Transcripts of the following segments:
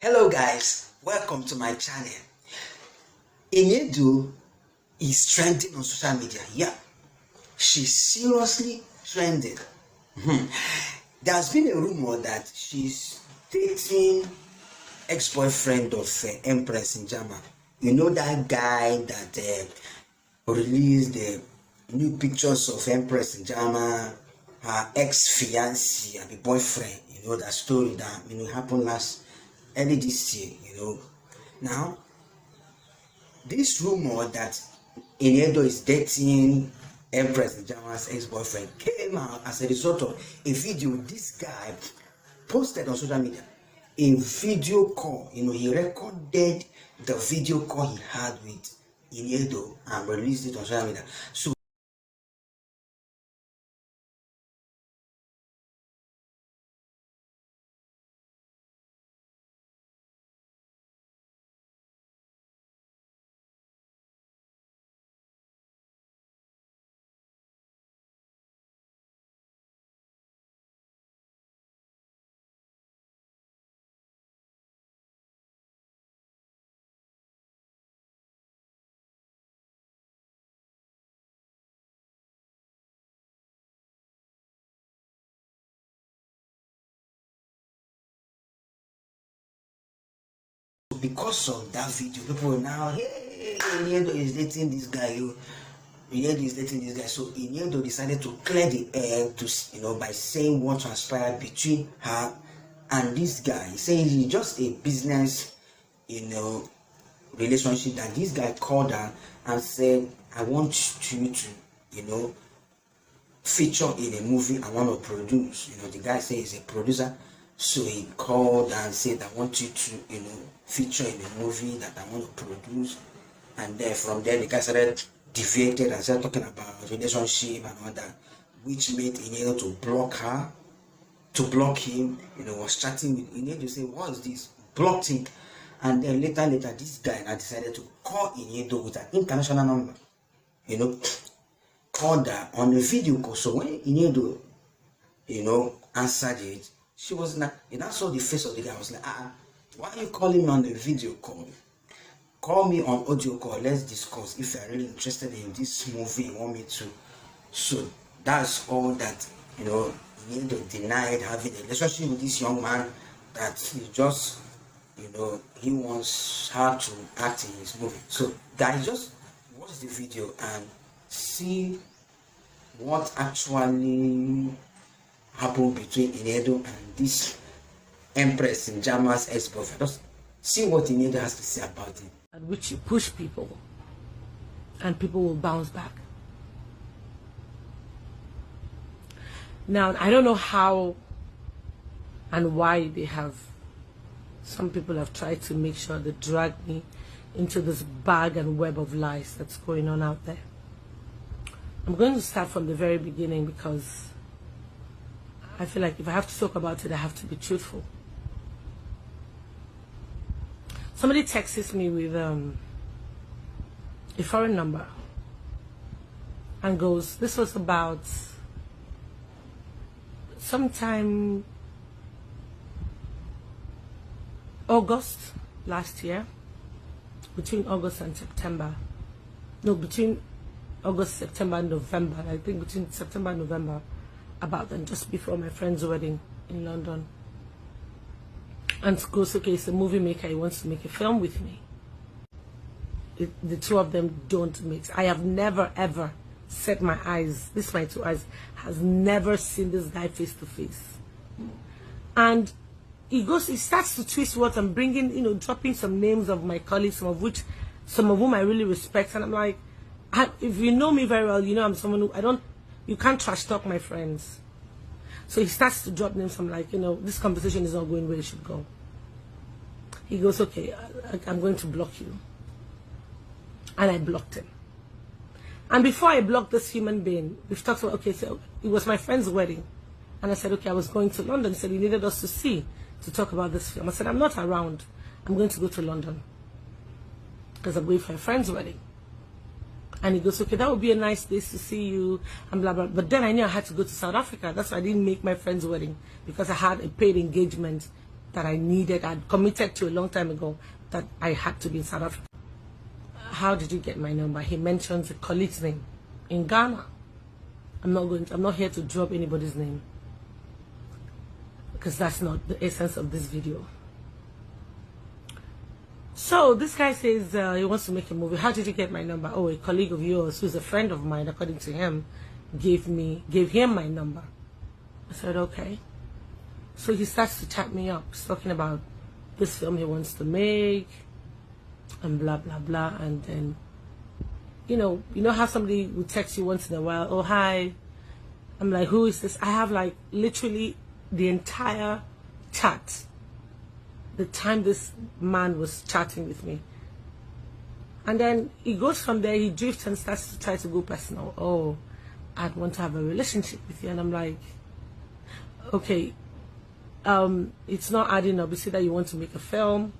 Hello guys, welcome to my channel. Inedu is trending on social media. Yeah, she's seriously trending. There's been a rumor that she's dating ex-boyfriend of Empress Njamah. You know that guy that released the new pictures of Empress Njamah, her ex-fiancé and the boyfriend. You know that story that happened early this year. Now this rumor that Inedo is dating Empress Njamah's ex-boyfriend came out as a result of a video this guy posted on social media. A video call, he recorded the video call he had with Inedo and released it on social media. So because of that video, people now, hey, Inedo is dating this guy. Inedo is dating this guy. So Inedo decided to clear the air to, by saying what transpired between her and this guy. Saying it's just a business, relationship, that this guy called her and said, I want you to, feature in a movie I want to produce. The guy said he's a producer. So he called and said, I want you to, feature in a movie that I want to produce. And then from there, the guy started deviated and started talking about relationship and all that, which made Inedo to block her, to block him. Was chatting with Inedo to say, what is this? Blocked him. And then later, this guy now decided to call Inedo with an international number. Called her on a video call. So when Inedo, answered it, she was not, I saw the face of the guy. I was like, why are you calling me on a video call? Call me on audio call. Let's discuss if you're really interested in this movie you want me to. So that's all that, Inedo denied having a relationship with this young man, that he just, he wants her to act in his movie. So guys, just watch the video and see what actually happened between Inedo and this Empress Njamah's ex-boyfriend. Just see what Inedo has to say about it. At which you push people and people will bounce back. Now, I don't know how and why some people have tried to make sure they drag me into this bag and web of lies that's going on out there. I'm going to start from the very beginning because I feel like if I have to talk about it, I have to be truthful. Somebody texts me with a foreign number and goes, this was about sometime August last year, between August and September. No, between August, September, and November. I think between September and November, about then, just before my friend's wedding in London. And goes, okay, it's a movie maker, he wants to make a film with me. The two of them don't mix. I have never ever set my eyes, my two eyes, has never seen this guy face to face. And he starts to twist words and bringing, dropping some names of my colleagues, some of whom I really respect. And I'm like, if you know me very well, I'm someone who you can't trash talk my friends. So he starts to drop names. I'm like, this conversation is not going where it should go. He goes, okay, I'm going to block you. And I blocked him. And before I blocked this human being, we've talked about, okay, so it was my friend's wedding. And I said, okay, I was going to London. He said he needed us to talk about this film. I said, I'm not around. I'm going to go to London because I'm going for a friend's wedding. And he goes, okay, that would be a nice place to see you, and blah, blah. But then I knew I had to go to South Africa. That's why I didn't make my friend's wedding, because I had a paid engagement that I needed, I'd committed to a long time ago, that I had to be in South Africa. How did you get my number? He mentions a colleague's name in Ghana. I'm not here to drop anybody's name, because that's not the essence of this video. So this guy says he wants to make a movie. How did you get my number? Oh, a colleague of yours who's a friend of mine, according to him, gave him my number. I said, okay. So he starts to chat me up. He's talking about this film he wants to make and blah blah blah. And then you know how somebody will text you once in a while, oh hi. I'm like, who is this? I have like literally the entire chat, the time this man was chatting with me. And then he goes from there, he drifts and starts to try to go personal. Oh, I'd want to have a relationship with you. And I'm like, okay, it's not adding up. You say that you want to make a film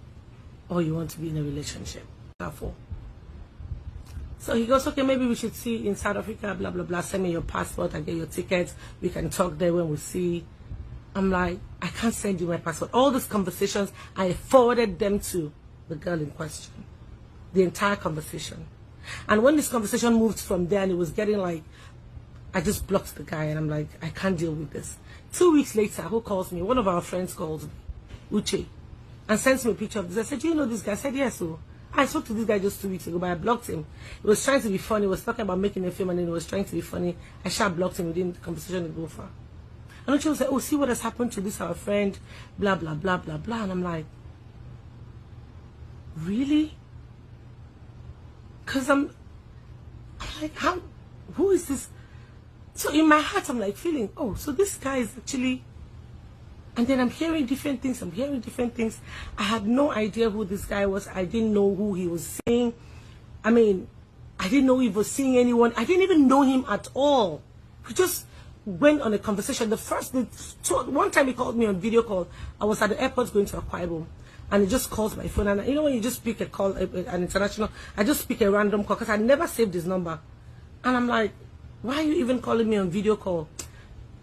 or you want to be in a relationship. So he goes, okay, maybe we should see in South Africa, blah, blah, blah. Send me your passport, I get your tickets. We can talk there when we see. I'm like, I can't send you my passport. All these conversations, I forwarded them to the girl in question. The entire conversation. And when this conversation moved from there and it was getting like, I just blocked the guy and I'm like, I can't deal with this. 2 weeks later, who calls me? One of our friends calls me, Uche, and sends me a picture of this. I said, do you know this guy? I said, yes. So I spoke to this guy just 2 weeks ago, but I blocked him. He was trying to be funny. He was talking about making a film and then he was trying to be funny. I sharp blocked him within the conversation to go far. And Uche was like, oh, see what has happened to this, our friend, blah, blah, blah, blah, blah. And I'm like, really? Because I'm like, who is this? So in my heart, I'm like feeling, oh, so this guy is actually, and then I'm hearing different things. I had no idea who this guy was. I didn't know who he was seeing. I mean, I didn't know he was seeing anyone. I didn't even know him at all. We just went on a conversation. One time he called me on video call. I was at the airport going to Akwa Ibom. And he just calls my phone. And you know when you just pick a call, an international, I just pick a random call because I never saved his number. And I'm like, why are you even calling me on video call?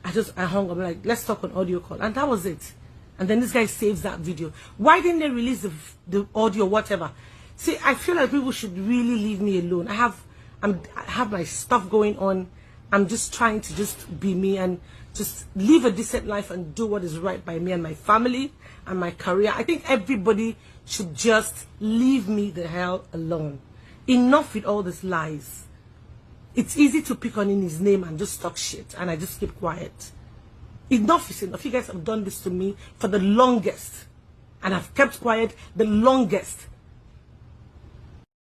I hung up. I'm like, let's talk on audio call. And that was it. And then this guy saves that video. Why didn't they release the audio, whatever? See, I feel like people should really leave me alone. I have my stuff going on. I'm just trying to just be me and just live a decent life and do what is right by me and my family and my career. I think everybody should just leave me the hell alone. Enough with all these lies. It's easy to pick on in his name and just talk shit, and I just keep quiet. Enough is enough. You guys have done this to me for the longest, and I've kept quiet the longest.